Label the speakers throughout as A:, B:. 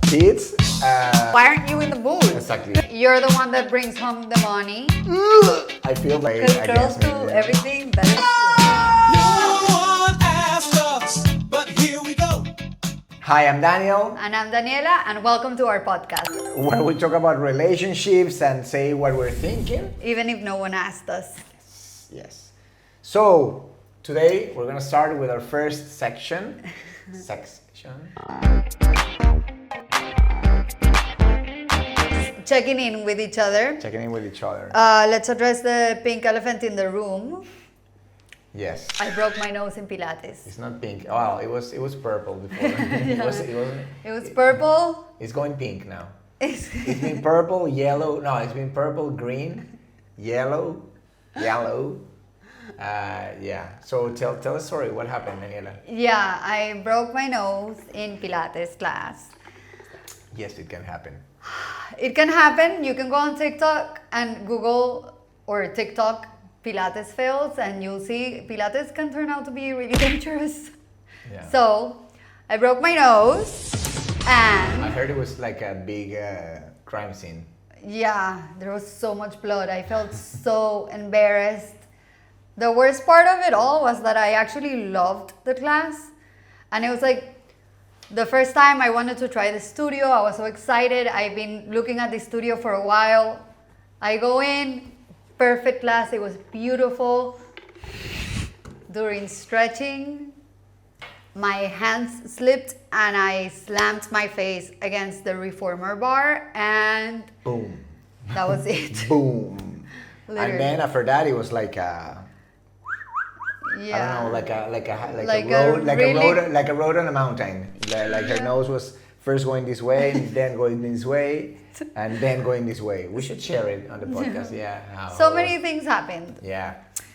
A: kids.
B: Why aren't you in the mood?
A: Exactly.
B: You're the one that brings home the money.
A: I feel like
B: Because
A: I
B: girls
A: guess
B: do
A: maybe,
B: everything better.
C: No one asked us, but here we go.
A: Hi, I'm Daniel,
B: And I'm Daniela, and welcome to our podcast.
A: where we talk about relationships and say what we're thinking.
B: Even if no one asked us.
A: Yes. So today we're gonna start with our first section.
B: Checking in with each other.
A: Checking in with each other.
B: Let's address the pink elephant in the room.
A: Yes.
B: I broke my nose in Pilates.
A: It's not pink. Wow, it was purple before.
B: It was purple.
A: It's going pink now.
B: It's
A: It's been purple, yellow. No, it's been purple, green, yellow. Yeah. So tell a story. What happened, Daniela?
B: Yeah, I broke my nose in Pilates class.
A: Yes, it can happen.
B: It can happen. You can go on TikTok and Google or TikTok Pilates fails, and you'll see Pilates can turn out to be really dangerous.
A: Yeah.
B: So I broke my nose, and
A: I heard it was like a big crime scene.
B: yeah, there was so much blood. I felt so embarrassed. The worst part of it all was that I actually loved the class, and it was like the first time I wanted to try the studio. I was so excited. I've been looking at the studio for a while. I go in, perfect class. It was beautiful. During stretching, my hands slipped and I slammed my face against the reformer bar, and
A: Boom.
B: that was it.
A: Boom.
B: Literally.
A: And then after that, it was like a.
B: Yeah.
A: I don't know, like
B: Like
A: a road,
B: a
A: like
B: really-
A: a road on a mountain. Like her nose was first going this way, and then going this way, and then going this way. We should share it on the podcast. Yeah. how
B: So
A: it
B: many
A: was.
B: things happened.
A: Yeah.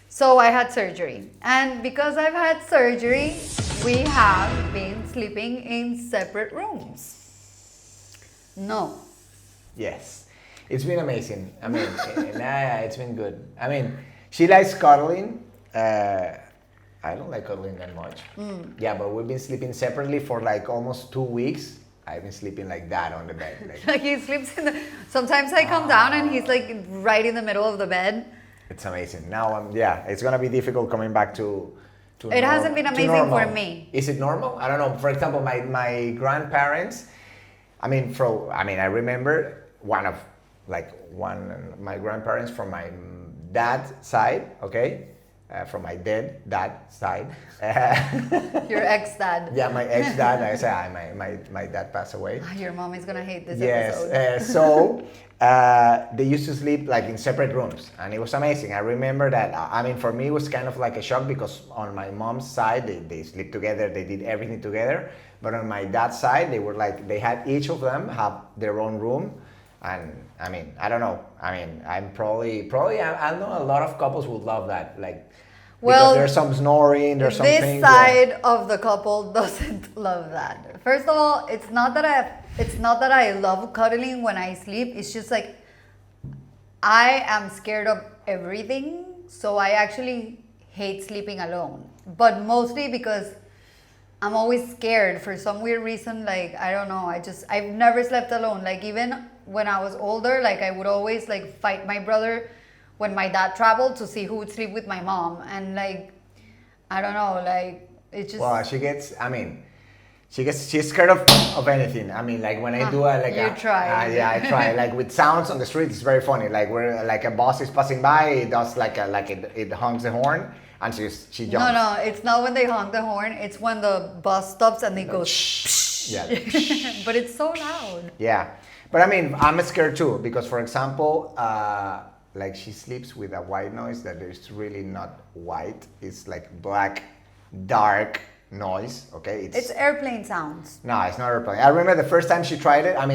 B: So I had surgery, and because I've had surgery, we have been sleeping in separate rooms. No.
A: Yes. It's been amazing. I mean, it's been good. I mean, she likes cuddling. I don't like cuddling that much. Yeah, but we've been sleeping separately for like almost 2 weeks. I've been sleeping like that on the bed. Like,
B: Like he sleeps in the. Sometimes I come down and he's like right in the middle of the bed.
A: it's amazing. Now, it's gonna be difficult coming back to.
B: It hasn't been
A: to
B: amazing for
A: normal.
B: me.
A: Is it normal? I don't know. For example, my grandparents. I remember my grandparents from my dad's side. Okay, from my dad side.
B: Your ex-dad.
A: Yeah, my ex-dad. I say my dad passed away.
B: Your mom is gonna hate this
A: Yes.
B: episode.
A: They used to sleep like in separate rooms, and it was amazing. I remember that. For me, it was kind of like a shock because on my mom's side, they sleep together. They did everything together. But on my dad's side, they had each of them have their own room, and I don't know. I'm probably I know a lot of couples would love that. Like,
B: Well,
A: because there's some snoring, there's some
B: This
A: things.
B: side of the couple doesn't love that. First of all, it's not that I love cuddling when I sleep. It's just like I am scared of everything, so I actually hate sleeping alone. But mostly because I'm always scared for some weird reason. Like, I don't know. I've never slept alone. Like, even when I was older, like I would always like fight my brother when my dad traveled to see who would sleep with my mom. And like, I don't know, like it just.
A: Well, she's scared of anything. Like when I do
B: You try.
A: yeah, I try. Like with sounds on the street, it's very funny. Like where like a bus is passing by, it does it honks the horn, and she jumps.
B: No, it's not when they honk the horn. It's when the bus stops and they go.
A: Yeah.
B: But it's so loud.
A: Yeah, but I'm scared too because, for example, like she sleeps with a white noise that is really not white. It's like black, dark noise. Okay,
B: It's airplane sounds.
A: No, it's not airplane. I remember the first time she tried it. I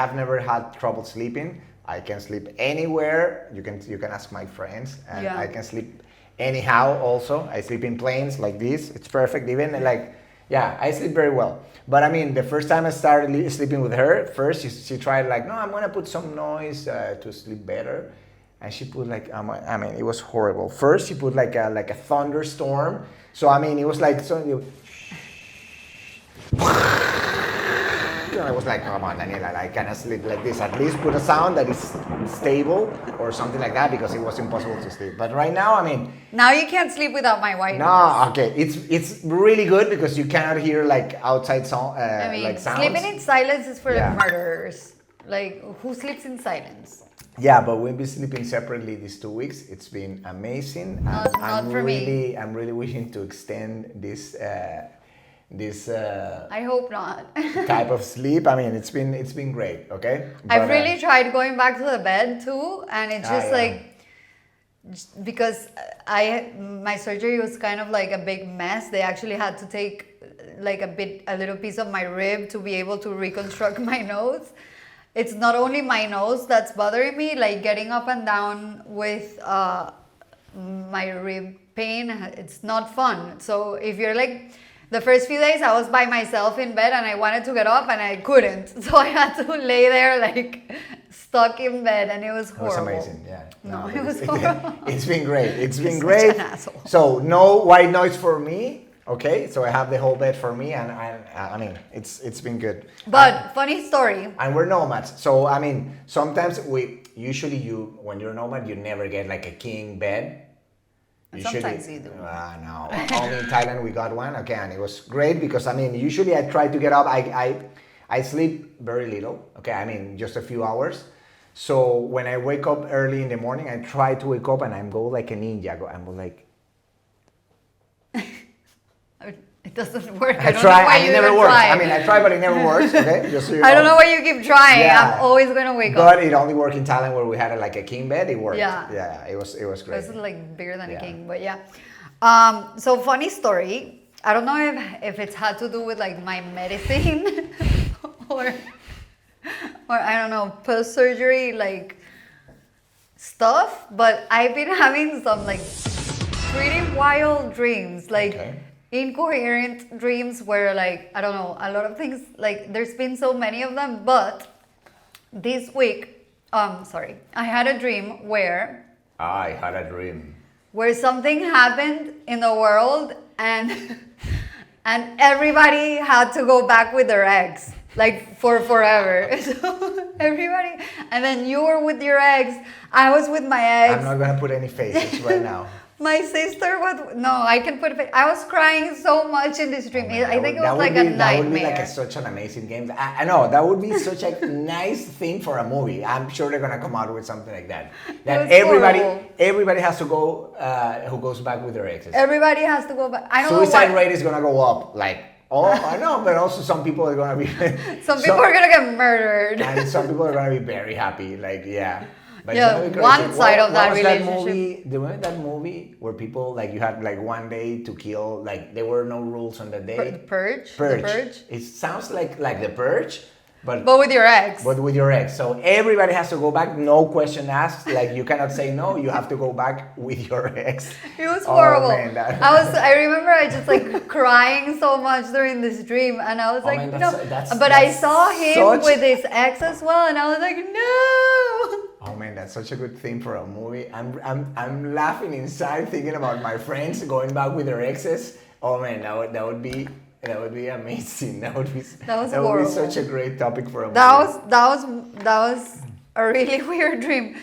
A: have never had trouble sleeping. I can sleep anywhere. You can ask my friends, and
B: Yeah.
A: I can sleep anyhow. Also, I sleep in planes like this. It's perfect. Even like, yeah, I sleep very well. But the first time I started sleeping with her, first she tried like, no, I'm gonna put some noise to sleep better, and she put like, it was horrible. First she put like a thunderstorm. So it was like so. and I was like, come on, Daniela, I cannot sleep like this. At least put a sound that is stable or something like that because it was impossible to sleep. But right now, I mean,
B: Now you can't sleep without my white noise.
A: no, okay, it's really good because you cannot hear like outside sound,
B: I mean,
A: like sounds.
B: sleeping in silence is for
A: Yeah.
B: murderers. Like, who sleeps in silence?
A: Yeah, but we've been sleeping separately these 2 weeks. It's been amazing.
B: Not for me.
A: I'm really wishing to extend this
B: I hope not.
A: type of sleep. I mean, it's been great. Okay.
B: I've
A: But,
B: really tried going back to the bed too, and it's just
A: yeah.
B: like because my surgery was kind of like a big mess. They actually had to take like a little piece of my rib to be able to reconstruct my nose. It's not only my nose that's bothering me, like getting up and down with my rib pain, it's not fun. So if you're like, the first few days I was by myself in bed and I wanted to get up and I couldn't. So I had to lay there like stuck in bed and it was
A: it was
B: horrible.
A: amazing. Yeah.
B: No, it was horrible.
A: It's been great. It's been
B: Such
A: great.
B: an asshole.
A: So no white noise for me. Okay. So I have the whole bed for me, and I mean, it's been good.
B: But funny story.
A: And we're nomads, so I mean, sometimes when you're nomad, you never get like a king bed.
B: Sometimes you do.
A: No, only in Thailand we got one. Okay, and it was great because I mean, usually I try to get up. I sleep very little. Okay, I mean just a few hours. So when I wake up early in the morning, I try to wake up and I go like a ninja. I'm like.
B: It doesn't work.
A: I
B: don't
A: try,
B: know why
A: and
B: you
A: it never
B: even
A: works.
B: try.
A: I mean, I try, but it never works. Okay, just so you
B: I don't
A: know.
B: know why you keep trying.
A: Yeah.
B: I'm always gonna wake up.
A: But it only worked in Thailand where we had like a king bed. It worked.
B: Yeah.
A: Yeah, it was great.
B: This is like bigger than
A: Yeah.
B: a king, but yeah. So funny story. I don't know if it's had to do with like my medicine or I don't know, post surgery like stuff, but I've been having some like pretty wild dreams, like
A: Okay.
B: incoherent dreams where like I don't know, a lot of things, like there's been so many of them, but this week, I had a dream where
A: I had a dream.
B: something happened in the world and and everybody had to go back with their ex like for forever. So everybody, and then you were with your ex, I was with my ex.
A: I'm not gonna put any faces right now.
B: My sister was no, I can put it. I was crying so much in this dream. I think it was like a
A: That would be
B: nightmare.
A: like such an amazing game. I know that would be such a nice thing for a movie. I'm sure they're gonna come out with something like that. That
B: was horrible.
A: everybody has to go. Who goes back with their exes?
B: Everybody has to go back. I don't
A: Suicide
B: know why.
A: rate is gonna go up. Like, I know, but also some people are gonna be.
B: Some people are gonna get murdered.
A: And some people are gonna be very happy. Like, yeah. But it's
B: Yeah,
A: gonna be crazy.
B: one side of that
A: was
B: relationship.
A: Do you remember that movie where people like you had like one day to kill? Like there were no rules on the day.
B: The Purge.
A: Purge.
B: The Purge.
A: It sounds like the Purge, but
B: But with your ex.
A: with your ex. So everybody has to go back, no question asked. Like you cannot say no. You have to go back with your ex.
B: It was
A: Oh,
B: horrible.
A: man, that-
B: I remember I just like crying so much during this dream, and I was
A: Oh,
B: like,
A: man,
B: no.
A: that's
B: But I saw him
A: such-
B: with his ex as well, and I was like, no.
A: Oh man, that's such a good thing for a movie. I'm laughing inside thinking about my friends going back with their exes. Oh man, that would be amazing. That would be
B: horrible.
A: such a great topic for a movie.
B: That was a really weird dream.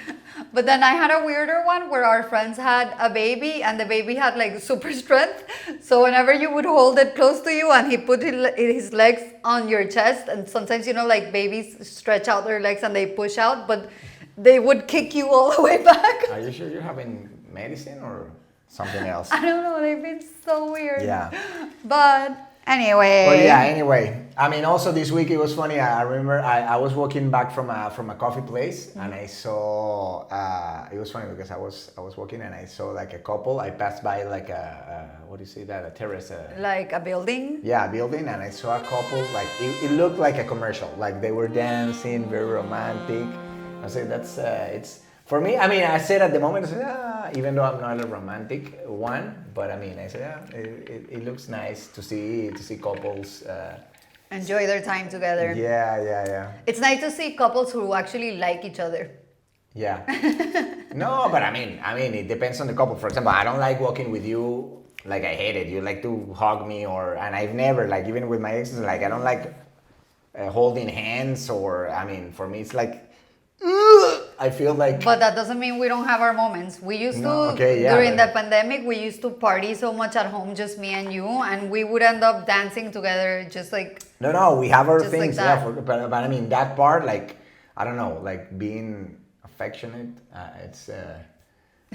B: But then I had a weirder one where our friends had a baby and the baby had like super strength. So whenever you would hold it close to you and he put his legs on your chest, and sometimes like babies stretch out their legs and they push out, but they would kick you all the way back.
A: Are you sure you're having medicine or something else?
B: I don't know, they've been so weird.
A: Yeah.
B: But anyway.
A: Well, yeah. Anyway, I mean, also this week it was funny. I remember I was walking back from a coffee place, and I saw. It was funny because I was walking and I saw like a couple. I passed by like a what do you say that, a terrace?
B: Like a building?
A: Yeah, a building, and I saw a couple. Like it looked like a commercial. Like they were dancing, very romantic. I said it's. For me, I mean, I said at the moment, I said, even though I'm not a romantic one, but I mean, I said, it looks nice to see couples.
B: Enjoy their time together.
A: Yeah.
B: It's nice to see couples who actually like each other.
A: Yeah. No, but I mean, it depends on the couple. For example, I don't like walking with you. Like I hate it. You like to hug me, and I've never like even with my exes. Like I don't like holding hands, or I mean, for me, it's like, ugh, I feel like.
B: But that doesn't mean we don't have our moments. We used
A: No,
B: to,
A: okay, yeah,
B: during
A: but-
B: the pandemic, we used to party so much at home, just me and you, and we would end up dancing together, just like,
A: No, we have our
B: Just like
A: things,
B: that.
A: yeah. But I mean, that part, like, I don't know, like being affectionate, it's,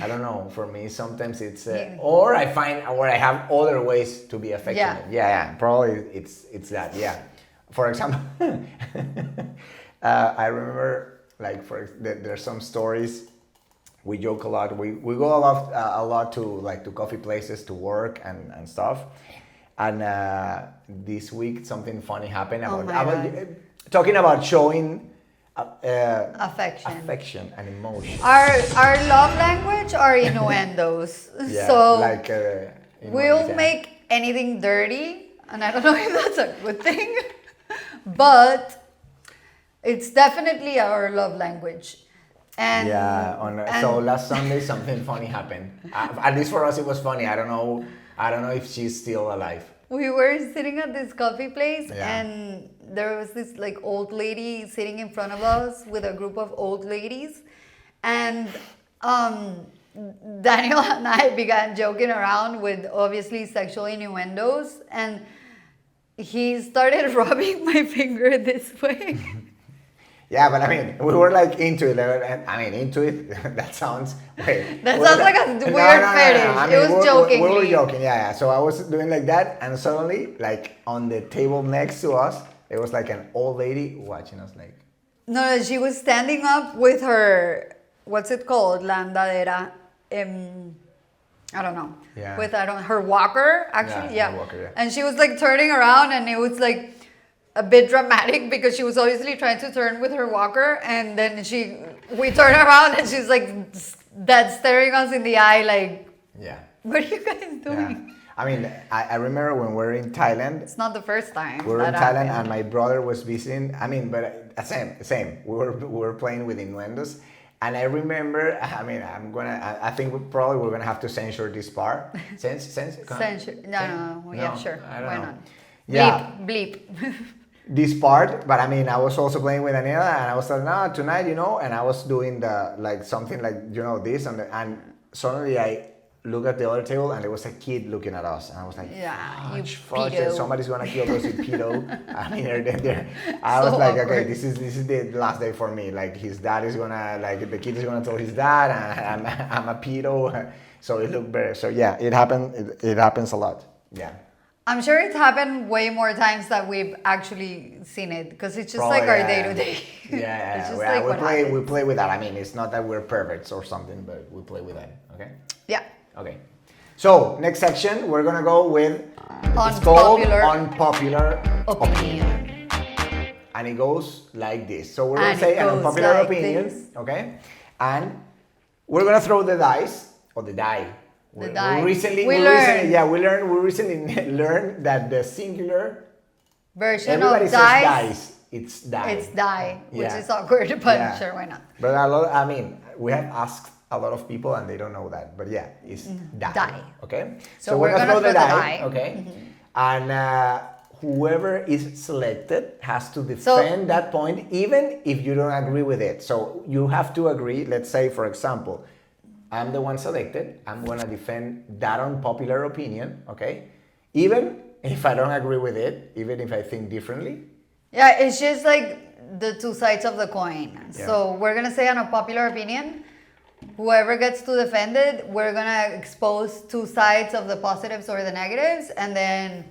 A: I don't know. For me, sometimes it's, or I have other ways to be affectionate. Yeah. Probably it's that. Yeah. For example, I remember, like, there's some stories. We joke a lot. We go a lot to, like, to coffee places to work and stuff. And this week something funny happened
B: Oh
A: about,
B: my God.
A: talking about showing
B: affection.
A: and emotion.
B: Our love language are innuendos.
A: Yeah,
B: So
A: like
B: we'll make anything dirty, and I don't know if that's a good thing, but it's definitely our love language. And
A: so last Sunday something funny happened. At least for us it was funny. I don't know if she's still alive.
B: we were sitting at this coffee place,
A: Yeah.
B: and there was this like old lady sitting in front of us with a group of old ladies, and Daniel and I began joking around with obviously sexual innuendos, and he started rubbing my finger this way.
A: Yeah, but I mean, we were like into it. Into it. That sounds. Wait.
B: That sounds like a weird fetish.
A: I
B: It was
A: we were
B: jokingly.
A: joking. Yeah. So I was doing like that, and suddenly, like on the table next to us, there was like an old lady watching us. Like.
B: No, she was standing up with her, what's it called? La andadera. I don't know.
A: Yeah.
B: With her walker, actually.
A: Yeah,
B: Yeah.
A: her walker, yeah.
B: And she was like turning around, and it was like a bit dramatic because she was obviously trying to turn with her walker, and then we turn around and she's like dead staring us in the eye, like,
A: Yeah.
B: what are you guys doing?
A: Yeah. I mean, I remember when we were in Thailand.
B: It's not the first time.
A: We were in
B: that
A: Thailand,
B: happened.
A: and my brother was visiting. I mean, but same. We were playing with innuendos, and I remember. I mean, I think we're gonna have to censor this part.
B: Censure. No. Yeah, sure.
A: I don't
B: Why
A: know.
B: not?
A: Yeah,
B: Bleep.
A: this part. But I mean, I was also playing with Daniela, and I was like, no, tonight, and I was doing the like something like this, and suddenly I look at the other table, and there was a kid looking at us, and I was like,
B: Yeah, you
A: fudge,
B: pedo.
A: somebody's gonna kill us with pedo. I mean, I was
B: So
A: like, okay,
B: awkward.
A: this is the last day for me. Like his dad is gonna, like the kid is gonna tell his dad, and I'm a pedo. So it looked better. So yeah, it happened. It happens a lot. Yeah.
B: I'm sure it's happened way more times that we've actually seen it, because it's just
A: Probably,
B: like our
A: yeah.
B: day to day.
A: Yeah,
B: It's just
A: yeah.
B: like
A: We
B: what
A: play
B: happens.
A: with that. I mean, it's not that we're perverts or something, but we play with that. Okay.
B: Yeah.
A: Okay. So next section, we're gonna go with it's called Unpopular
B: Opinion.
A: And it goes like this. So we're gonna
B: And
A: say
B: it
A: an
B: goes
A: unpopular
B: like
A: opinion,
B: this.
A: okay? And we're gonna throw the dice or the die.
B: The die.
A: We recently
B: We learned.
A: learned that the singular
B: Version
A: everybody
B: of
A: says
B: dice.
A: dice. It's die.
B: It's die, which
A: Yeah.
B: is awkward, but
A: Yeah.
B: sure, why not?
A: But we have asked a lot of people and they don't know that. But yeah, it's die.
B: Die.
A: Okay?
B: So we're gonna throw the die.
A: Okay? And whoever is selected has to defend that point even if you don't agree with it. So you have to agree. Let's say, for example, I'm the one selected. I'm going to defend that unpopular opinion. Okay? Even if I don't agree with it, even if I think differently.
B: Yeah, it's just like the two sides of the coin.
A: Yeah.
B: So we're gonna say an unpopular opinion. Whoever gets to defend it, we're gonna expose two sides of the positives or the negatives, and then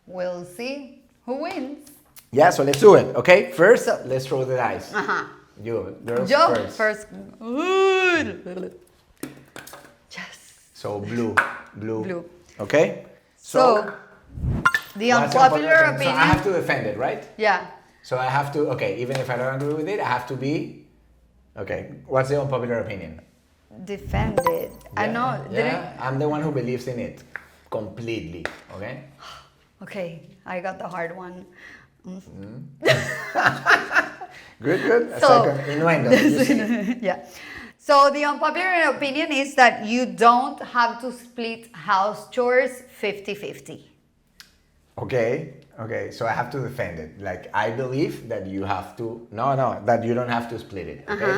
B: we'll see who wins.
A: Yeah, so let's do it. Okay? First,
B: So-
A: let's throw the dice. You, girls
B: Joe
A: first.
B: first. Yes.
A: So blue.
B: Blue.
A: Okay?
B: So the
A: what's
B: unpopular
A: So
B: opinion.
A: I have to defend it, right?
B: Yeah.
A: So I have to, okay, even if I don't agree with it, I have to be, okay, what's the unpopular opinion?
B: Defend it. I know.
A: Yeah, I'm the one who believes in it completely, okay?
B: Okay, I got the hard one.
A: Good. A
B: So-
A: second. Innuendo. You see?
B: Yeah. So the unpopular opinion is that you don't have to split house chores 50-50.
A: Okay. Okay, so I have to defend it. Like, I believe that you have to. No, that you don't have to split it. Okay.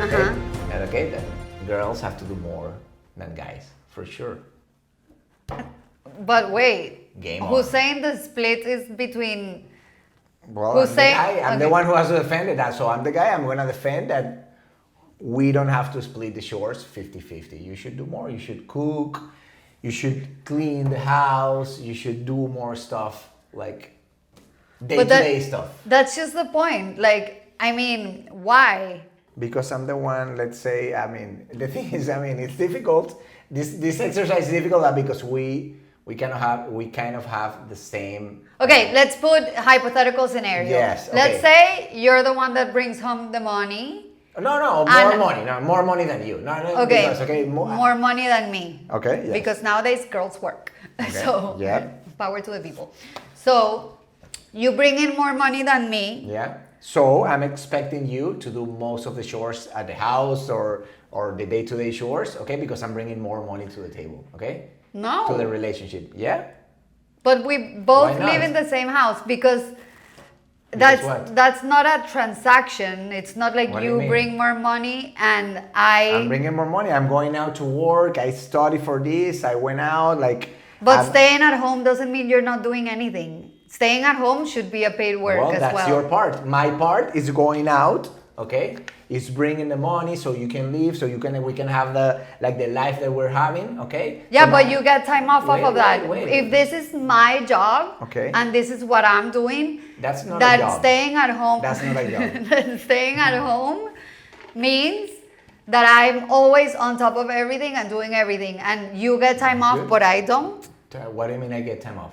A: Okay. And okay, that girls have to do more than guys, for sure.
B: But wait,
A: Game
B: who's
A: on.
B: saying the split is between?
A: Well,
B: Who's
A: I'm
B: saying-
A: the guy. I'm the
B: okay.
A: one who has to defend it. So I'm the guy. I'm gonna defend that. We don't have to split the chores 50-50. You should do more. You should cook. You should clean the house. You should do more stuff like day-to-day stuff.
B: That's just the point. Like, I mean, why?
A: Because I'm the one. Let's say. I mean, the thing is. I mean, it's difficult. This exercise is difficult because we kind of have the same.
B: Okay, let's put hypothetical scenario.
A: Yes, okay.
B: Let's say you're the one that brings home the money.
A: No, more
B: And-
A: money. No, more money than you. No,
B: Okay,
A: because, okay,
B: more money than me.
A: Okay, yes.
B: Because nowadays girls work.
A: Okay,
B: So,
A: yeah.
B: power to the people. So, you bring in more money than me.
A: Yeah. So I'm expecting you to do most of the chores at the house or the day-to-day chores, okay? Because I'm bringing more money to the table, okay?
B: No.
A: To the relationship. Yeah.
B: But we both
A: Why not?
B: live in the same house because
A: what?
B: that's not a transaction. It's not like
A: What do you
B: you
A: mean?
B: bring more money and
A: I'm bringing more money. I'm going out to work. I study for this. I went out like.
B: But
A: I'm-
B: staying at home doesn't mean you're not doing anything. Staying at home should be a paid work
A: well,
B: as
A: that's
B: well.
A: your part. My part is going out, okay? Is bringing the money so you can leave, so we can have the life that we're having, okay?
B: Yeah,
A: So
B: but
A: my-
B: you get time off
A: Wait,
B: of that.
A: wait.
B: If this is my job
A: Okay.
B: and this is what I'm doing,
A: That's not a
B: that
A: job.
B: staying at home
A: That's not a job.
B: that staying at home means that I'm always on top of everything and doing everything. And you get time off,
A: Good.
B: but I don't.
A: What do you mean I get time off?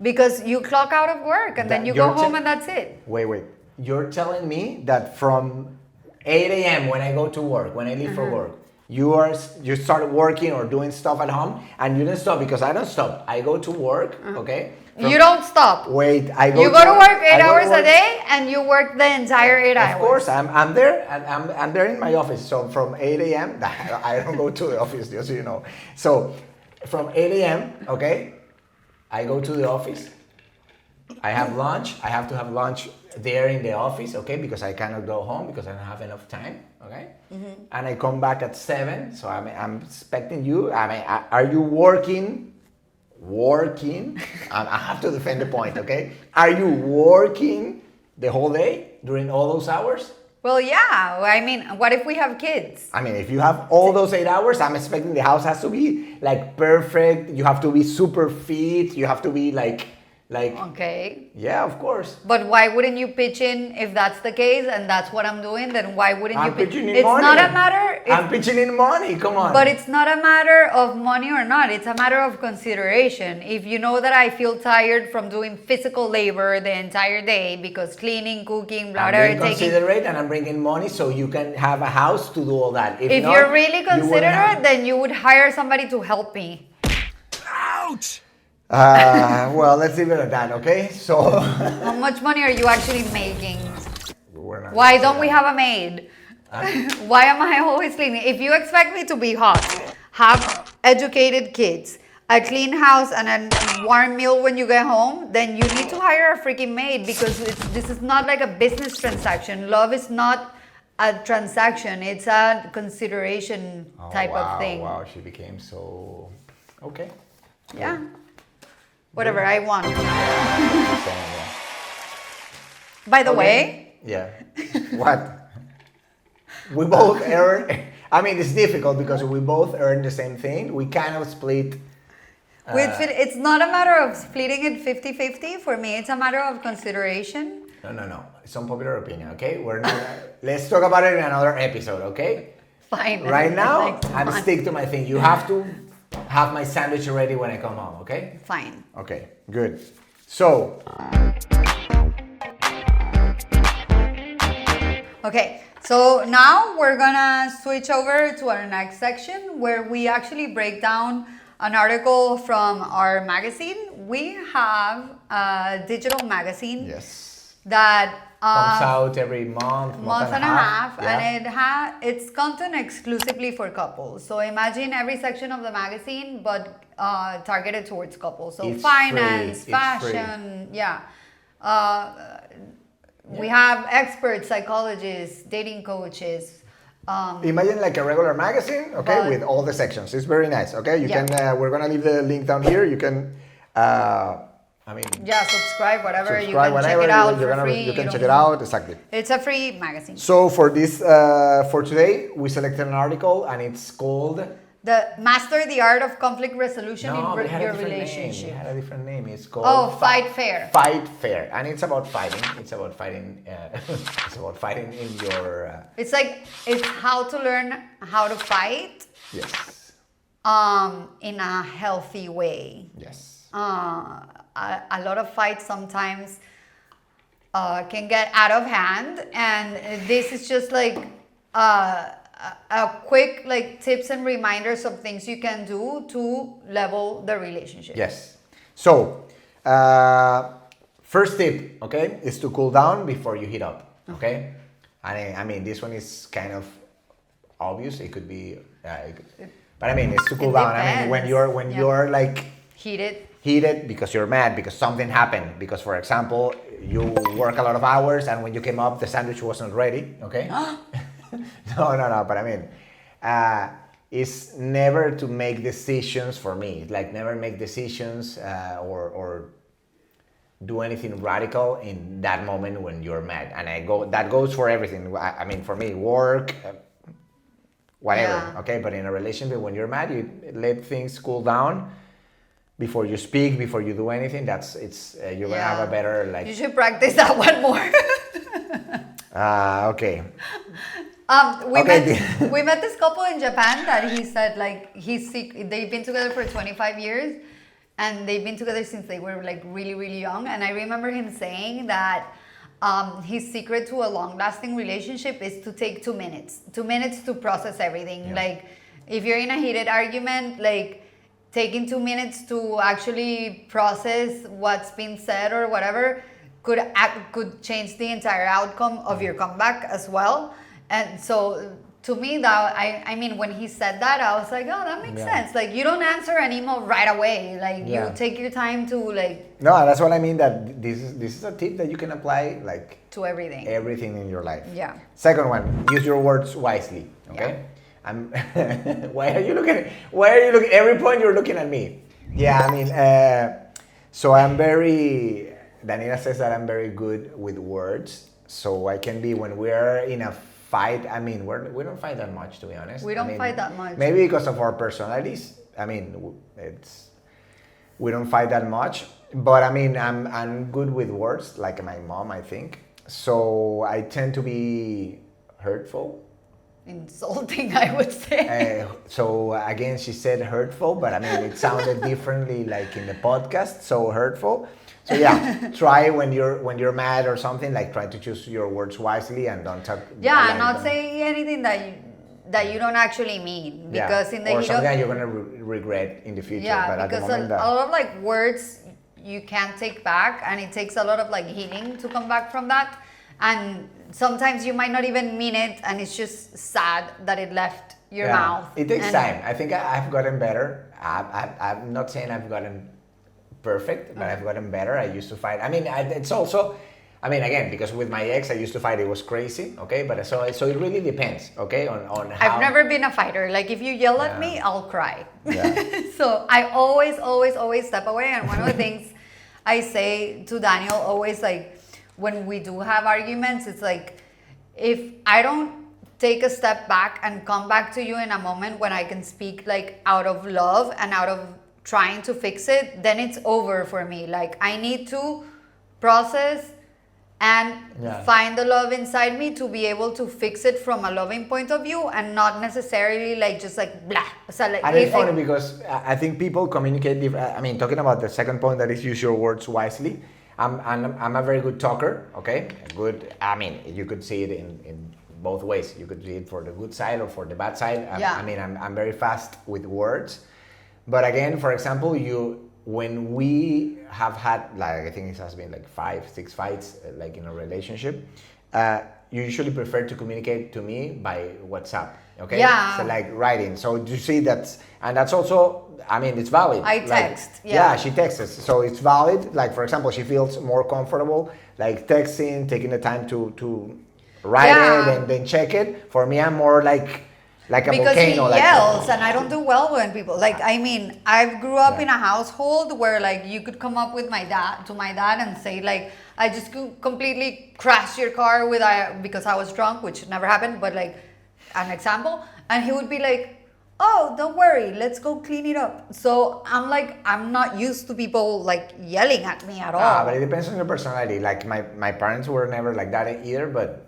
B: Because you clock out of work and then
A: That-
B: you go
A: you're
B: home
A: te-
B: and that's it.
A: Wait. You're telling me that from 8 a.m. when I go to work, when I leave for work, you start working or doing stuff at home and you don't stop because I don't stop. I go to work, okay? From-
B: You don't stop.
A: Wait, I go
B: You go to work
A: I
B: 8
A: go to
B: hours a
A: work-
B: day and you work the entire 8 hours.
A: Of course, I'm there, and I'm there in my office. So from 8 a.m., I don't go to the office, just so you know. So from 8 a.m., okay, I go to the office. I have lunch. I have to have lunch there in the office, okay, because I cannot go home because I don't have enough time, okay. And I come back at 7. So I'm expecting you. I mean, are you working? I have to defend the point, okay? Are you working the whole day during all those hours?
B: Well, yeah. I mean, what if we have kids?
A: I mean, if you have all those 8 hours, I'm expecting the house has to be like perfect. You have to be super fit. You have to be like,
B: Okay.
A: yeah, of course.
B: But why wouldn't you pitch in if that's the case and that's what I'm doing? Then why wouldn't you
A: I'm
B: pitch?
A: pitching in
B: It's
A: money.
B: not a matter.
A: I'm pitching in money. Come on.
B: But it's not a matter of money or not. It's a matter of consideration. If you know that I feel tired from doing physical labor the entire day because cleaning, cooking, blah,
A: I'm
B: blah,
A: being
B: taking.
A: considerate and I'm bringing money so you can have a house to do all that.
B: If
A: not,
B: you're really
A: you wouldn't
B: considerate,
A: have-
B: then you would hire somebody to help me.
C: Ouch!
A: Well, let's leave it at that, okay? So
B: How much money are you actually making?
A: we're not
B: Why
A: gonna
B: don't
A: say
B: we
A: that.
B: have a maid? Why am I always cleaning? If you expect me to be hot, have educated kids, a clean house, and a warm meal when you get home, then you need to hire a freaking maid because this is not like a business transaction. Love is not a transaction. It's a consideration type of thing.
A: Wow, she became so okay.
B: Yeah. Whatever I want. By the way,
A: Yeah. What? We both earn. I mean, it's difficult because we both earn the same thing. We kind of split.
B: it's not a matter of splitting it 50-50. For me, it's a matter of consideration.
A: No. It's unpopular opinion, okay? We're not. Let's talk about it in another episode, okay?
B: Fine.
A: Right now,
B: Next
A: I'm
B: month.
A: stick to my thing. You have to have my sandwich ready when I come home, okay?
B: Fine.
A: Okay, good. So,
B: Okay, so now we're gonna switch over to our next section where we actually break down an article from our magazine. We have a digital magazine.
A: yes.
B: that
A: Comes out every month
B: and a half,
A: Yeah.
B: and it's content exclusively for couples. So imagine every section of the magazine, but targeted towards couples. So
A: It's
B: finance,
A: free. It's free.
B: fashion, yeah. We have experts, psychologists, dating coaches.
A: Imagine like a regular magazine, okay,
B: But-
A: with all the sections. It's very nice, okay? You
B: Yeah.
A: can, we're gonna leave the link down here. You can,
B: Yeah, subscribe, whatever. You
A: subscribe
B: can check
A: whenever.
B: it out
A: You're
B: for
A: gonna,
B: free.
A: you can check
B: don't-
A: it out, exactly.
B: It's a free magazine.
A: So for this, for today, we selected an article and it's called...
B: The Master the Art of Conflict Resolution
A: No, we
B: in
A: had
B: your
A: a different name.
B: relationship.
A: We had a different name. It's called...
B: Oh, Fight Fair.
A: Fight Fair. And it's about fighting. It's about fighting, it's about fighting in your...
B: It's how to learn how to fight
A: yes.
B: in a healthy way.
A: Yes.
B: A lot of fights sometimes can get out of hand, and this is just like a quick like tips and reminders of things you can do to level the relationship.
A: Yes. So, first tip, okay, is to cool down before you heat up, okay? And I mean, this one is kind of obvious. It could be, but I mean, it's to cool
B: It
A: down. I mean, when
B: depends.
A: you're like
B: Heated.
A: because you're mad, because something happened, because for example, you work a lot of hours and when you came up, the sandwich wasn't ready, okay? No, but I mean, it's never to make decisions for me. Like never make decisions or do anything radical in that moment when you're mad. And that goes for everything. I mean, for me, work, whatever,
B: Yeah.
A: okay? But in a relationship, when you're mad, you let things cool down before you speak, before you do anything. You're gonna have a better
B: You should practice that one more.
A: okay.
B: We met this couple in Japan that he said like they've been together for 25 years and they've been together since they were like really, really young. And I remember him saying that his secret to a long-lasting relationship is to take 2 minutes. 2 minutes to process everything.
A: Yeah.
B: Like if you're in a heated argument, like taking 2 minutes to actually process what's been said or whatever could change the entire outcome of your comeback as well. And so to me, that I mean, when he said that, I was like, oh, that makes sense. Like you don't answer an email right away. Like you take your time to like.
A: No, that's what I mean. That this is a tip that you can apply like
B: to everything.
A: Everything in your life.
B: Yeah.
A: Second one, use your words wisely. Okay. Why are you looking? Every point you're looking at me. Yeah, I mean, so Daniela says that I'm very good with words. So I can be, when we're in a fight, I mean, we don't fight that much, to be honest.
B: We don't fight that much.
A: Maybe because of our personalities. I mean, we don't fight that much. But I mean, I'm good with words, like my mom, I think. So I tend to be hurtful.
B: Insulting, I would say.
A: So again, she said hurtful, but I mean, it sounded differently like in the podcast, so hurtful. So yeah, try when you're mad or something, like try to choose your words wisely and don't talk.
B: Yeah, not say anything that you don't actually mean, because in the
A: or
B: heat
A: something
B: of,
A: that you're gonna regret in the future.
B: yeah,
A: but at the
B: because
A: moment,
B: a lot of like words you can't take back, and it takes a lot of like healing to come back from that. And sometimes you might not even mean it, and it's just sad that it left your mouth.
A: It takes time. I think I've gotten better. I'm not saying I've gotten perfect, but I've gotten better. I used to fight. I mean, it's also, I mean, again, because with my ex, I used to fight. It was crazy, okay? But so it really depends, okay, on how.
B: I've never been a fighter. Like if you yell at me, I'll cry.
A: Yeah.
B: So I always step away. And one of the things I say to Daniel always, like when we do have arguments, it's like if I don't take a step back and come back to you in a moment when I can speak like out of love and out of trying to fix it, then it's over for me. Like I need to process and find the love inside me to be able to fix it from a loving point of view, and not necessarily like just like blah. So like,
A: and it's funny because I think people communicate I mean, talking about the second point, that is use your words wisely. I'm a very good talker, okay? I mean, you could see it in both ways. You could see it for the good side or for the bad side. I mean, I'm very fast with words. But again, for example, when we have had, like, I think it has been like 5, 6 fights, like in a relationship, you usually prefer to communicate to me by WhatsApp. Okay.
B: Yeah.
A: So like writing. So you see that's also, I mean, it's valid.
B: I
A: Like,
B: text,
A: yeah, she texts. So it's valid. Like, for example, she feels more comfortable like texting, taking the time to write
B: Yeah.
A: it and then check it. For me, I'm more like a
B: because he
A: volcano.
B: yells, and I don't do well when people like. I mean, I grew up
A: Yeah.
B: in a household where like you could come up with my dad and say like, I just completely crashed your car because I was drunk, which never happened, but like an example, and he would be like, oh, don't worry, let's go clean it up. So I'm like, I'm not used to people like yelling at me at all.
A: But it depends on your personality. Like my parents were never like that either, but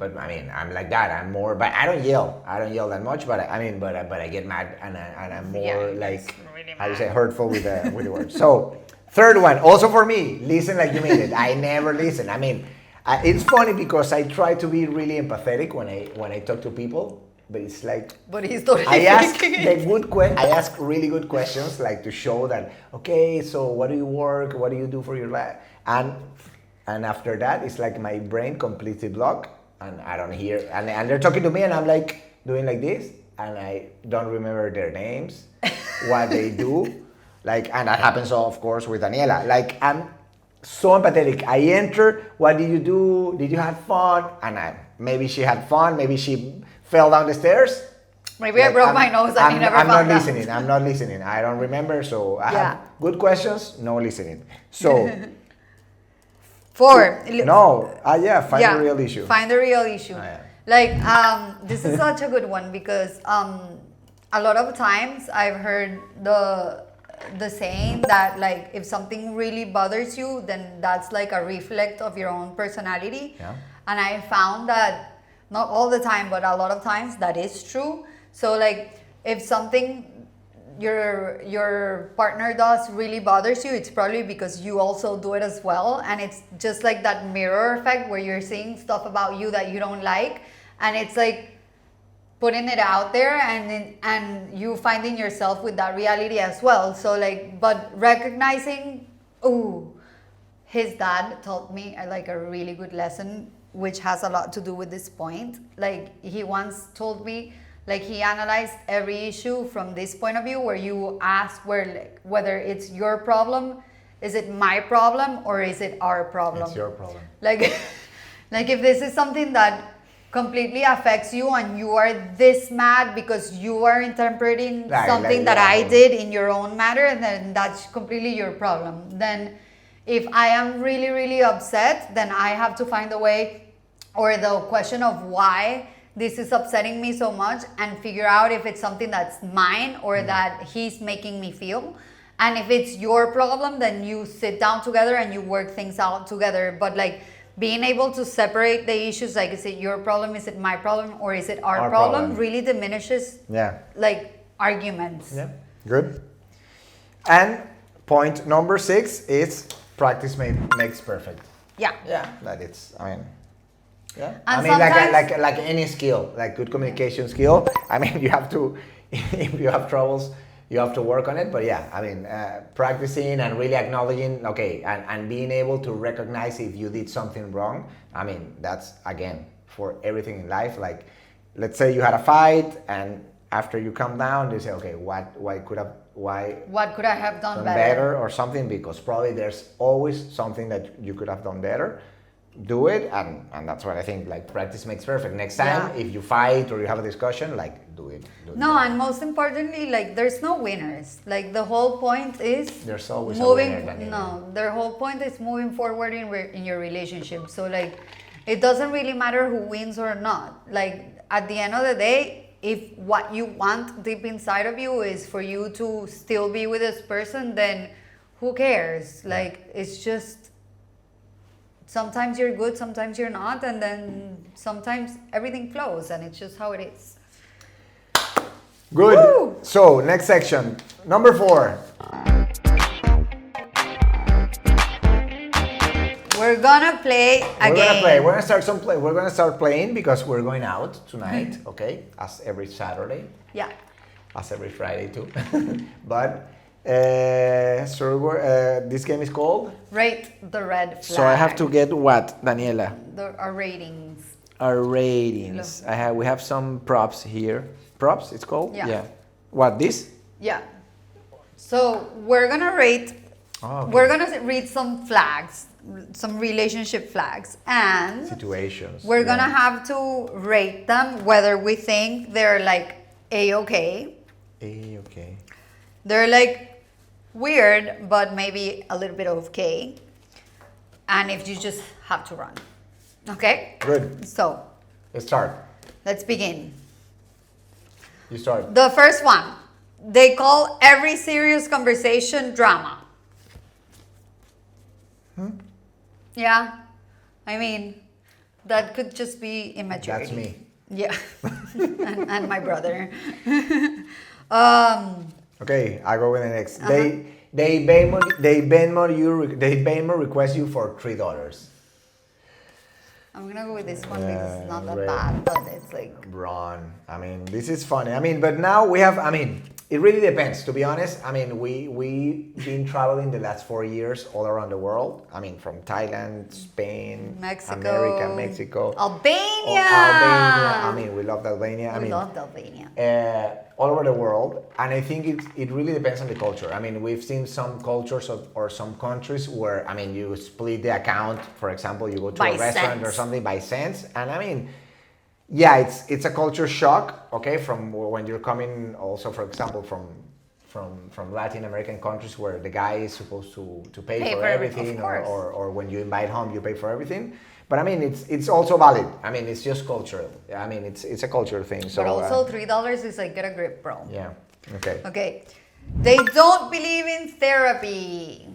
A: I mean, I'm like that. I'm more, but I don't yell. I don't yell that much. But I get mad and I'm more
B: Yeah,
A: like,
B: really
A: how do you
B: mad.
A: say, hurtful with the words. So third one, also for me, listen like you mean it. I never listen. I mean, it's funny because I try to be really empathetic when I talk to people, but it's like,
B: But he's totally
A: I ask
B: faking
A: the
B: it.
A: I ask really good questions, like to show that, okay, so what do you work? What do you do for your life? And after that, it's like my brain completely blocked, and I don't hear. And they're talking to me, and I'm like doing like this, and I don't remember their names, what they do, like, and that happens, of course, with Daniela. Like, I'm so empathetic. I enter. What did you do? Did you have fun? And maybe she had fun. Maybe she fell down the stairs.
B: Maybe I
A: Like,
B: broke my nose and he never
A: I'm
B: found
A: not
B: out.
A: listening. I'm not listening. I don't remember. So I
B: Yeah.
A: have good questions, no listening. So
B: 4.
A: no, find the real issue.
B: Find the real issue.
A: Yeah.
B: Like, this is such a good one because a lot of times I've heard the saying that like if something really bothers you, then that's like a reflect of your own personality.
A: Yeah.
B: And I found that not all the time, but a lot of times that is true. So like if something your partner does really bothers you, it's probably because you also do it as well, and it's just like that mirror effect where you're seeing stuff about you that you don't like, and it's like putting it out there, and you finding yourself with that reality as well. So like, but recognizing, ooh, his dad taught me like a really good lesson, which has a lot to do with this point. Like he once told me, like he analyzed every issue from this point of view, where you ask whether it's your problem, is it my problem, or is it our problem?
A: It's your problem.
B: Like, like if this is something that completely affects you and you are this mad because you are interpreting something that I did in your own matter, and then that's completely your problem. Then if I am really, really upset, then I have to find a way, or the question of why this is upsetting me so much, and figure out if it's something that's mine or that he's making me feel. And if it's your problem, then you sit down together and you work things out together. But like being able to separate the issues, like is it your problem, is it my problem, or is it our problem, really diminishes like arguments.
A: Yeah, good. And point number 6 is practice makes perfect.
B: Yeah.
A: Yeah, that it's, I mean, yeah.
B: And
A: I mean,
B: sometimes-
A: like any skill, like good communication skill. I mean, you have to, if you have troubles, you have to work on it. But yeah, I mean, practicing and really acknowledging, okay, and being able to recognize if you did something wrong. I mean, that's, again, for everything in life. Like, let's say you had a fight, and after you calm down, you say, okay, what could I have
B: done
A: better or something, because probably there's always something that you could have done better. Do it, and that's what I think, like, practice makes perfect. Next time, if you fight or you have a discussion, like, do it.
B: No, and most importantly, like, there's no winners. Like, the whole point is
A: There's always a
B: moving.
A: winner, Daniela.
B: No, their whole point is moving forward in your relationship. So like, it doesn't really matter who wins or not. Like, at the end of the day, if what you want deep inside of you is for you to still be with this person, then who cares? Like, it's just, sometimes you're good, sometimes you're not, and then sometimes everything flows, and it's just how it is.
A: Good.
B: Woo!
A: So, next section, number 4.
B: We're gonna play a
A: We're
B: game.
A: gonna play. We're gonna start playing because we're going out tonight. Okay, as every Saturday,
B: Yeah.
A: as every Friday too. But This game is called.
B: Rate the red flag.
A: So I have to get what, Daniela?
B: Our ratings.
A: Our ratings. We have some props here. Props, it's called?
B: Yeah.
A: What, this?
B: Yeah. So we're gonna rate.
A: Oh, okay.
B: We're gonna read some flags, some relationship flags, and
A: Situations.
B: we're gonna have to rate them whether we think they're like A-okay.
A: Okay.
B: They're like weird, but maybe a little bit okay. And if you just have to run. Okay?
A: Good.
B: So
A: Let's start.
B: let's begin.
A: You start.
B: The first one, they call every serious conversation drama. Yeah. I mean, that could just be immaturity.
A: That's me.
B: Yeah. and my brother.
A: Okay, I go with the next.
B: Uh-huh.
A: They Venmo request you for $3.
B: I'm gonna go with this one because it's not that
A: Right.
B: bad, but it's like
A: Run. I mean, this is funny. I mean, but now we have. I mean, it really depends. To be honest, I mean, we've been traveling the last 4 years all around the world. I mean, from Thailand, Spain,
B: Mexico,
A: America, Mexico,
B: Albania.
A: Albania. I mean, we love Albania.
B: We loved Albania.
A: All over the world, and I think it really depends on the culture. I mean, we've seen some cultures or some countries where, I mean, you split the account. For example, you go to
B: By
A: a restaurant or
B: cents.
A: something by cents, and I mean, yeah, it's a culture shock. Okay, from when you're coming, also for example, from Latin American countries where the guy is supposed to pay for everything,
B: of course.
A: or when you invite home, you pay for everything. But I mean, it's also valid. I mean, it's just cultural. I mean, it's a cultural thing. So
B: But also $3 is like, get a grip, bro.
A: yeah. Okay.
B: Okay. They don't believe in therapy.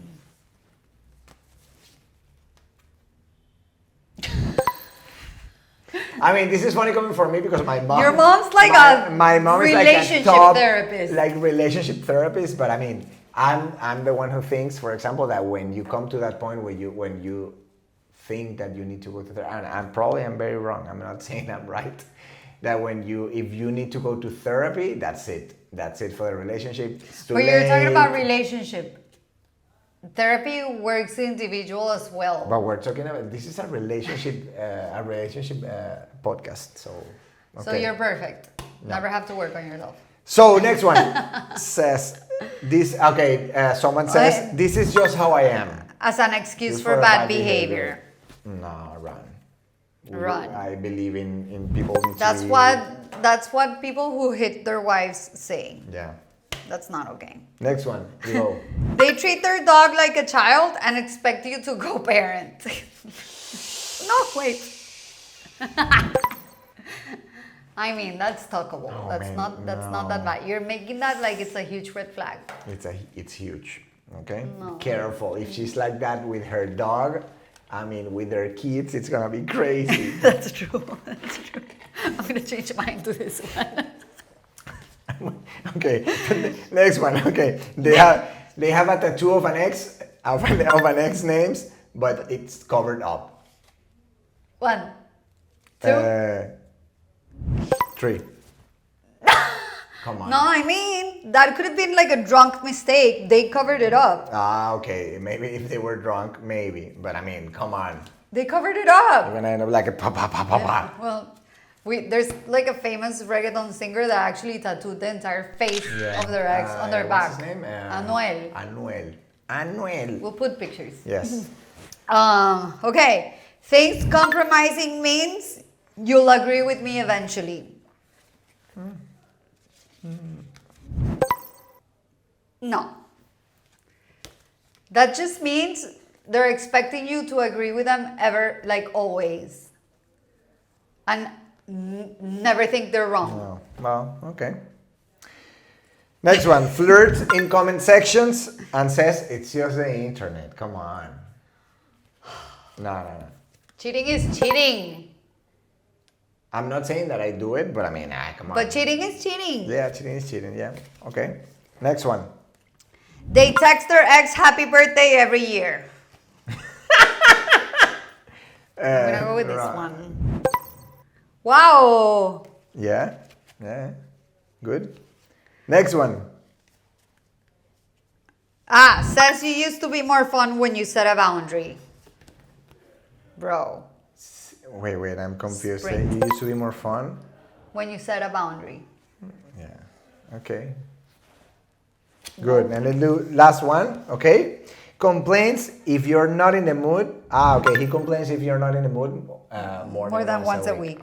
A: I mean, this is funny coming from me because my mom.
B: Your mom's like
A: my mom is like a
B: relationship
A: top,
B: therapist.
A: like relationship therapist. But I mean, I'm the one who thinks, for example, that when you come to that point where when you think that you need to go to therapy, and I'm very wrong. I'm not saying I'm right. That if you need to go to therapy, that's it. That's it for the relationship. It's too
B: But you're talking
A: late.
B: about relationship. Therapy works individual as well.
A: But we're talking about this is a relationship podcast. So.
B: So
A: okay.
B: you're perfect. Never have to work on yourself.
A: So next one says this. Okay, someone says
B: Okay.
A: this is just how I am.
B: As an excuse
A: Just
B: for bad behavior.
A: No, run.
B: Run.
A: I believe in people. Need to
B: That's
A: be-
B: that's what people who hit their wives say.
A: Yeah.
B: That's not okay.
A: Next one. You go.
B: They treat their dog like a child and expect you to go parent. No, wait. I mean, that's talkable.
A: Oh,
B: that's
A: man,
B: not that bad. You're making that like it's a huge red flag.
A: It's huge. Okay.
B: No.
A: Careful. If she's like that with her dog, I mean, with their kids, it's gonna be crazy.
B: That's true. That's true. I'm gonna change mine to this one.
A: Okay. Next one. Okay. They have a tattoo of an ex names, but it's covered up.
B: 1, 2.
A: 3. Come on.
B: No, I mean that could have been like a drunk mistake. They covered it up.
A: Okay. Maybe if they were drunk, maybe. But I mean, come on.
B: They covered it up.
A: You're gonna end up like a pa pa pa pa pa.
B: Well, there's like a famous reggaeton singer that actually tattooed the entire face of their ex on their back.
A: What's his name?
B: Anuel. We'll put pictures.
A: Yes.
B: Okay. Things compromising means you'll agree with me eventually. No. That just means they're expecting you to agree with them ever, like always. And never think they're wrong.
A: No. Well, okay. Next one. Flirts in comment sections and says it's just the internet. Come on. No.
B: Cheating is cheating.
A: I'm not saying that I do it, but I mean, come on.
B: But cheating is cheating.
A: Yeah, cheating is cheating. Yeah. Okay. Next one.
B: They text their ex happy birthday every year. I'm gonna go with this
A: right.
B: one. Wow.
A: Yeah. Good. Next one.
B: Says you used to be more fun when you set a boundary. Bro,
A: Wait, I'm confused.
B: Sprint.
A: You used to be more fun?
B: when you set a boundary.
A: Yeah. Okay. Good. And let's do last one. Okay. Complains if you're not in the mood. Okay. He complains if you're not in the mood
B: More than once a week.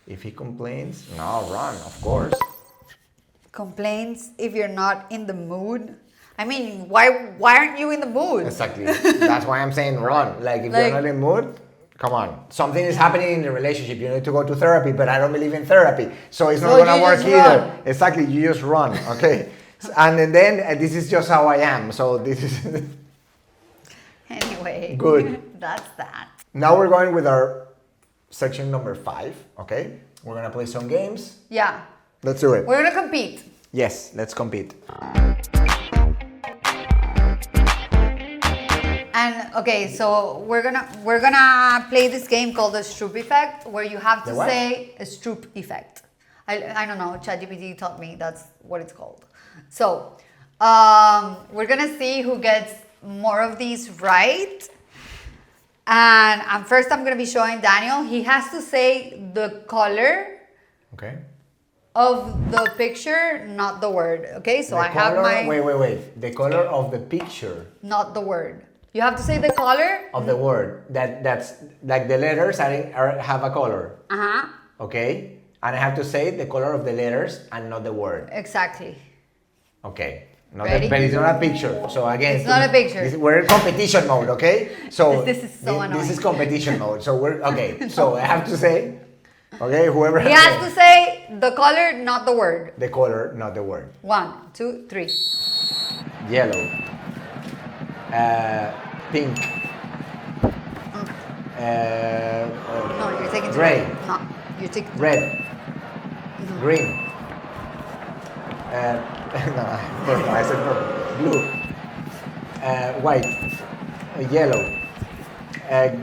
A: If he complains, no, run, of course.
B: Complains if you're not in the mood. I mean, why aren't you in the mood?
A: Exactly. That's why I'm saying run. Like if you're not in the mood, come on. Something is happening in the relationship. You need to go to therapy, but I don't believe in therapy, so it's not
B: So
A: gonna
B: you
A: work
B: just
A: either.
B: run.
A: Exactly. You just run. Okay. And then this is just how I am. So this is
B: Anyway.
A: Good.
B: That's that.
A: now we're going with our section number 5. Okay. We're gonna play some games.
B: Yeah.
A: Let's do it.
B: We're gonna compete.
A: Yes. Let's compete.
B: And okay, so we're gonna play this game called the stroop effect, where you have to
A: The what?
B: say a stroop effect. I don't know. ChatGPT taught me that's what it's called. So we're gonna see who gets more of these right. And first, I'm gonna be showing Daniel. He has to say the color
A: Okay.
B: of the picture, not the word. Okay, so
A: The
B: I have
A: color-
B: my
A: Wait. The color of the picture
B: not the word. You have to say the color.
A: of the word. That's like the letters have a color. Okay. And I have to say the color of the letters and not the word.
B: Exactly.
A: Okay.
B: Ready?
A: But it's not a picture. So again,
B: It's not a picture.
A: We're in competition mode, okay? So
B: This is so
A: This is
B: annoying.
A: competition mode. So we're okay. So I have to say, okay, whoever
B: He has to say the color, not the word.
A: the color, not the word.
B: 1, 2, 3.
A: Yellow. Pink.
B: No, you're taking
A: Gray.
B: No, you're taking
A: Red. Green. No, purple. I said purple. Blue. White. Yellow.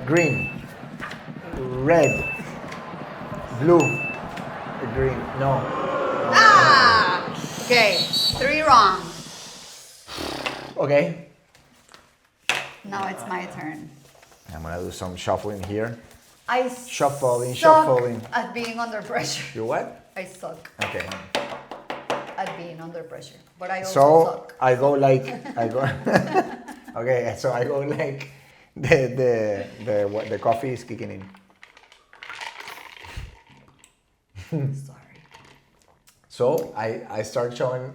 A: Green. Red. Blue. Green. No.
B: Okay, 3 wrong.
A: Okay.
B: Now it's my turn.
A: I'm gonna do some shuffling here.
B: I
A: Shuffling,
B: suck
A: shuffling.
B: at being under pressure.
A: You what?
B: I suck
A: Okay.
B: at being under pressure, but I also
A: So
B: suck.
A: I go. Okay, so I go like the coffee is kicking in.
B: Sorry.
A: So I start showing.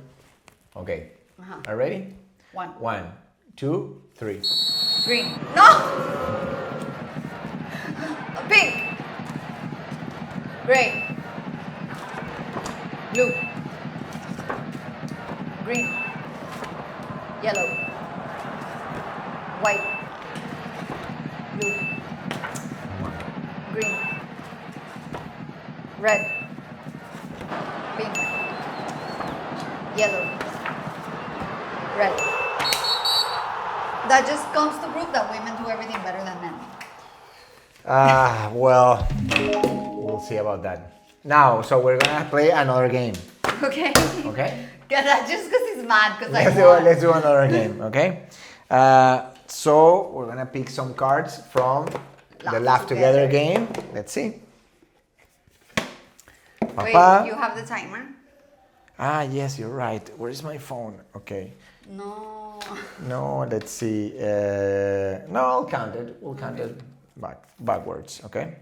A: Okay. Are you ready?
B: 1.
A: 1, 2, 3.
B: Green. No! Pink. Gray. Blue. Green. Yellow. White. Blue. Green. Red. Pink. Yellow. Red. That just comes to prove that women do everything better than men.
A: Well, we'll see about that. Now, so we're gonna play another game.
B: Okay?
A: Okay.
B: That just because he's mad because I
A: Let's
B: won.
A: do another game. Okay. So we're gonna pick some cards from the Laugh Together game. Let's see.
B: Wait,
A: Papa.
B: you have the timer?
A: Yes, you're right. Where is my phone? Okay.
B: No.
A: No, let's see. No, I'll count it. We'll count it backwards. Okay.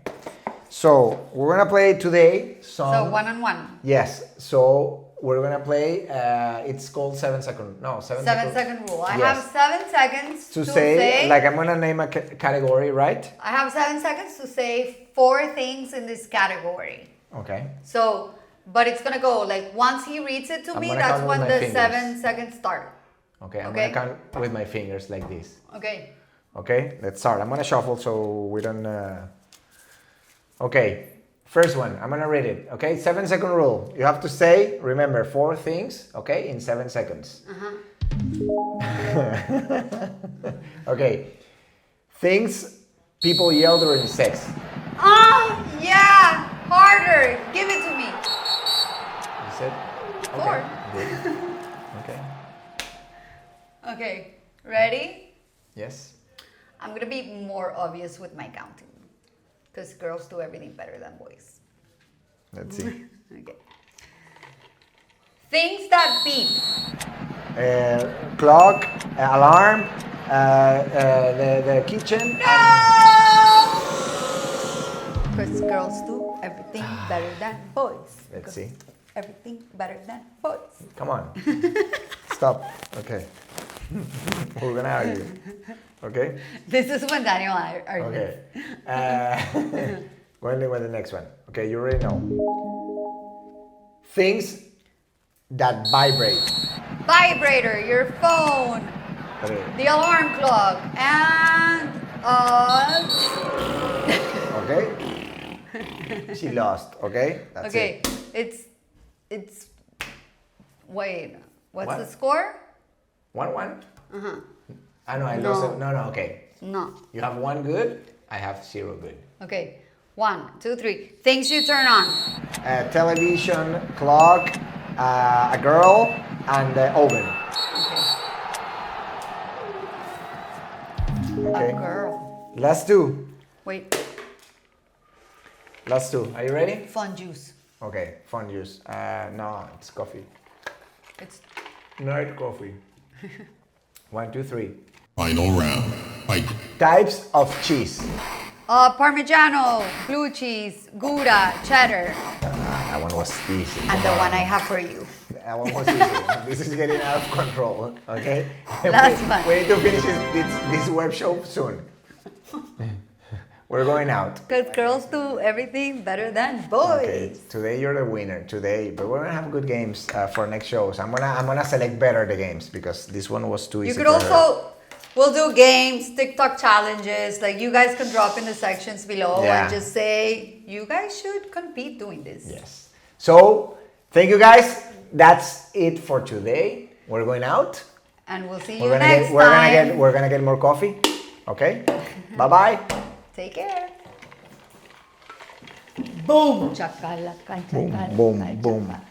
A: So we're gonna play today.
B: So 1-on-1.
A: Yes. So we're gonna play. It's called 7 second. No, 7
B: 7 second rule. I
A: Yes.
B: have 7 seconds
A: To say, like I'm gonna name a category, right?
B: I have 7 seconds to say 4 things in this category.
A: Okay.
B: So, but it's gonna go like once he reads it to
A: I'm
B: me,
A: gonna
B: that's
A: count
B: when
A: with
B: the
A: my fingers.
B: 7 seconds start.
A: Okay. I'm
B: Okay.
A: gonna count with my fingers like this.
B: Okay.
A: Okay. Let's start. I'm gonna shuffle so we don't. Okay. First one. I'm gonna read it. Okay. 7 second rule. You have to say. Remember 4 things. Okay. In 7 seconds. Okay. Things people yell during sex.
B: Oh, yeah. Harder. Give it to me.
A: You said?
B: 4.
A: Good. Okay.
B: Okay, ready?
A: Yes.
B: I'm gonna be more obvious with my counting. Because girls do everything better than boys.
A: Let's see.
B: Okay. Things that beep.
A: Clock, alarm, the kitchen.
B: Because girls do everything better than boys.
A: Let's see.
B: Everything better than boys.
A: Come on. Stop. Okay. We're gonna argue. Okay.
B: This is when Daniel argues.
A: Okay. When the next one. Okay, you already know. Things that vibrate.
B: Vibrator, your phone,
A: Okay.
B: the alarm clock, and
A: Okay. She lost. Okay. That's
B: okay,
A: it.
B: it's wait, what's
A: What?
B: the score?
A: 1-1. I know. I
B: No.
A: lost it. No. Okay.
B: No.
A: You have 1 good. I have 0 good.
B: Okay. 1, 2, 3. Things you turn on.
A: Television, clock, a girl, and the oven. Okay.
B: A girl.
A: Last 2.
B: Wait.
A: Last 2. Are you ready?
B: Fun juice.
A: Okay. Fun juice. No, it's coffee.
B: It's
A: Night coffee. 1, 2, 3.
D: Final round. Fight.
A: Types of cheese.
B: Parmigiano, blue cheese, Gouda, cheddar,
A: That one was easy.
B: and the one I have for you.
A: That one was easy. This is getting out of control. Okay.
B: Last one.
A: We need to finish this web show soon. We're going out.
B: Because girls do everything better than boys.
A: Okay, today you're the winner. Today, but we're gonna have good games for next shows. I'm gonna select better the games because this one was too easy.
B: You could
A: for her.
B: also, we'll do games, TikTok challenges. Like you guys can drop in the sections below
A: Yeah.
B: and just say you guys should compete doing this.
A: Yes. So thank you guys. That's it for today. We're going out.
B: And we'll see you
A: We're gonna
B: next
A: get
B: time.
A: we're gonna get more coffee. Okay. Bye bye.
B: Take care. Boom. Chakalaka,
A: Boom
B: chakalaka,
A: boom boom.
B: chaka.